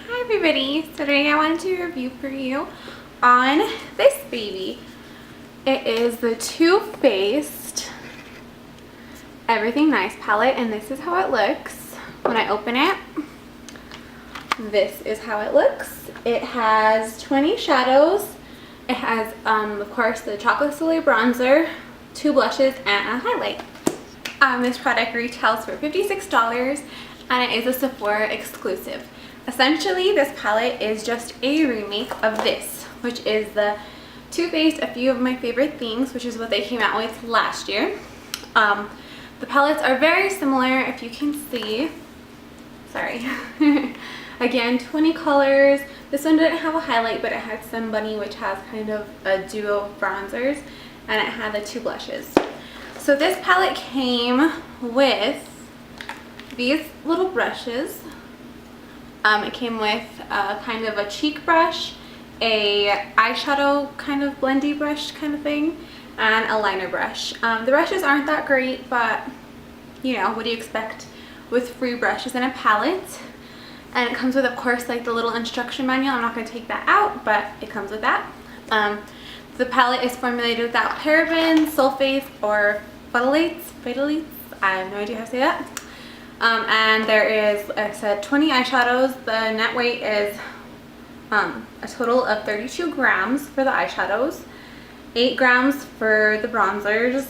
Hi everybody, so today I wanted to review for you on this baby. It is the Too Faced Everything Nice palette, and this is how it looks when I open it. This is how it looks. It has 20 shadows. It has of course the Chocolate Soleil bronzer, 2 blushes, and a highlight. This product retails for $56 and it is a Sephora exclusive. Essentially, this palette is just a remake of this, which is the Too Faced A Few of My Favorite Things, which is what they came out with last year. The palettes are very similar, if you can see. Sorry. Again, 20 colors. This one didn't have a highlight, but it had Sunbunny, which has kind of a duo of bronzers, and it had the 2 blushes. So this palette came with these little brushes. It came with kind of a cheek brush, a eyeshadow kind of blendy brush kind of thing, and a liner brush. The brushes aren't that great, but you know, what do you expect with free brushes in a palette? And it comes with, of course, like the little instruction manual. I'm not going to take that out, but it comes with that. The palette is formulated without parabens, sulfates, or phthalates. I have no idea how to say that. And there is, like I said, 20 eyeshadows. The net weight is a total of 32 grams for the eyeshadows, 8 grams for the bronzers,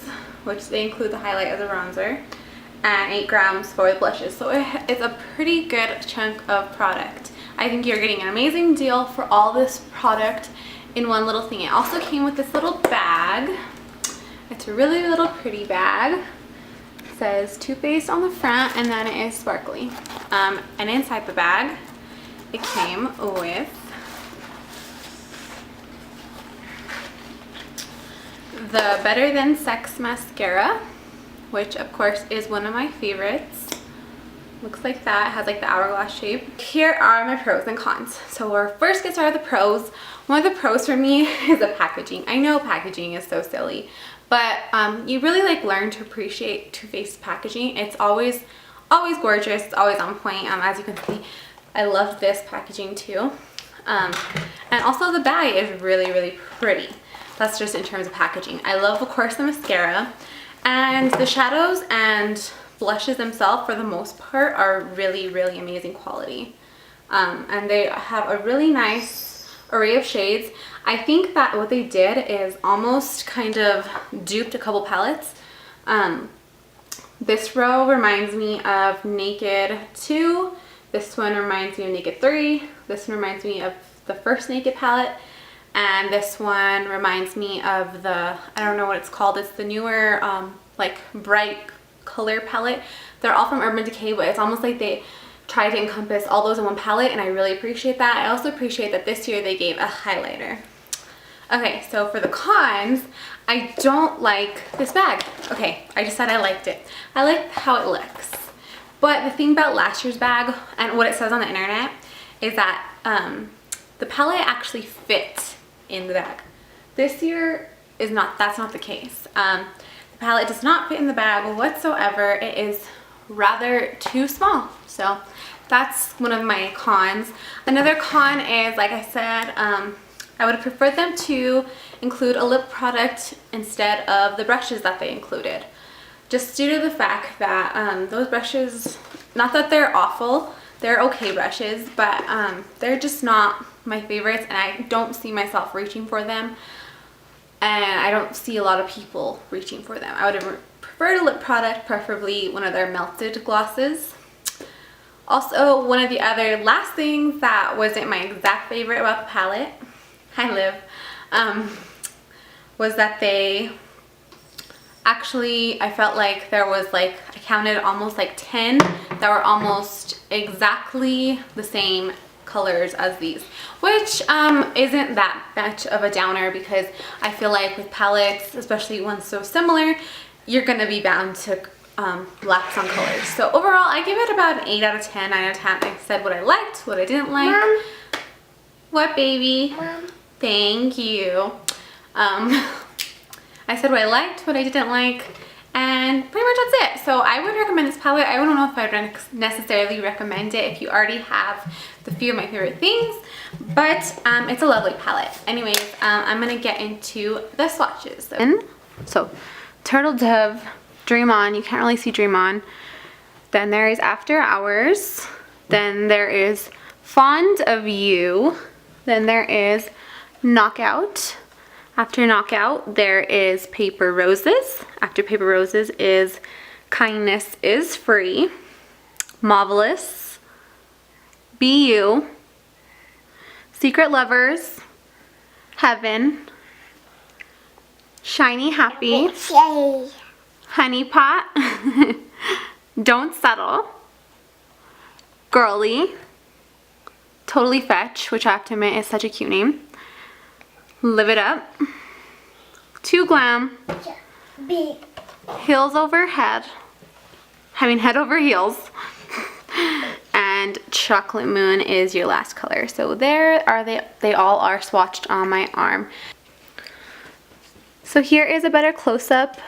which they include the highlight as a bronzer, and 8 grams for the blushes. So it's a pretty good chunk of product. I think you're getting an amazing deal for all this product in one little thing. It also came with this little bag. It's a really little pretty bag. It says Too Faced on the front, and then it is sparkly. And inside the bag, it came with the Better Than Sex mascara, which of course is one of my favorites. Looks like that. It has like the hourglass shape. Here are my pros and cons. So we'll first get started with the pros. One of the pros for me is the packaging. I know packaging is so silly, but you really like learn to appreciate Too Faced packaging. It's always gorgeous. It's always on point. As you can see, I love this packaging too. And also the bag is really pretty. That's just in terms of packaging. I love, of course, the mascara, and the shadows and blushes themselves, for the most part, are really amazing quality. And they have a really nice array of shades. I think that what they did is almost kind of duped a couple palettes. This row reminds me of Naked 2. This one reminds me of Naked 3. This one reminds me of the first Naked palette. And this one reminds me of the, I don't know what it's called, it's the newer like bright color palette. They're all from Urban Decay, but it's almost like they tried to encompass all those in one palette, and I really appreciate that. I also appreciate that this year they gave a highlighter. Okay, so for the cons, I don't like this bag. Okay, I just said I liked it. I like how it looks. But the thing about last year's bag and what it says on the internet is that the palette actually fits in the bag. This year is not, that's not the case. The palette does not fit in the bag whatsoever. It is rather too small. So that's one of my cons. Another con is, like I said, I would have preferred them to include a lip product instead of the brushes that they included. Just due to the fact that those brushes, not that they're awful, they're okay brushes, but they're just not my favorites, and I don't see myself reaching for them, and I don't see a lot of people reaching for them. I would have preferred a lip product, preferably one of their melted glosses. Also, one of the other last things that wasn't my exact favorite about the palette, was that they actually, I felt like there was like, I counted almost like 10 that were almost exactly the same colors as these, which isn't that much of a downer, because I feel like with palettes, especially ones so similar, you're gonna be bound to lapse on colors. So overall, I give it about an 8 out of 10, 9 out of 10. I said what I liked, what I didn't like. Mom. What, baby? Mom. Thank you. I said what I liked, what I didn't like, And pretty much that's it. So I would recommend this palette. I don't know if I would necessarily recommend it if you already have the few of my favorite things, but it's a lovely palette. Anyways, I'm gonna get into the swatches. So Turtle Dove, Dream On, you can't really see Dream On. Then there is After Hours. Then there is Fond of You. Then there is Knockout. After Knockout, there is Paper Roses. After Paper Roses is Kindness is Free. Marvelous. Be You. Secret Lovers. Heaven. Shiny Happy. Honey Pot. Don't Settle. Girly. Totally Fetch, which I have to admit is such a cute name. Live It Up. Too Glam. Heels Over Head. Head over heels. And Chocolate Moon is your last color. So there are they all are swatched on my arm. So here is a better close-up.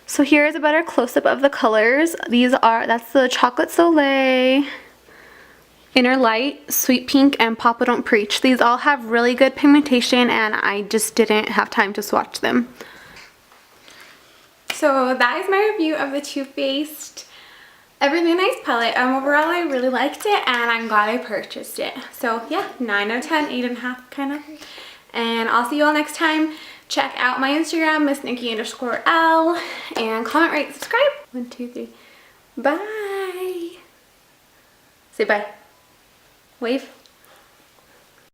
So here is a better close-up of the colors. That's the Chocolate Soleil, Inner Light, Sweet Pink, and Papa Don't Preach. These all have really good pigmentation and I just didn't have time to swatch them. So that is my review of the Too Faced Everything Nice palette. Overall I really liked it and I'm glad I purchased it. So yeah, 9 out of 10, 8.5 kind of. And I'll see you all next time. Check out my Instagram, MissNikki_L, and comment, rate, subscribe. 1, 2, 3. Bye. Say bye. Wave.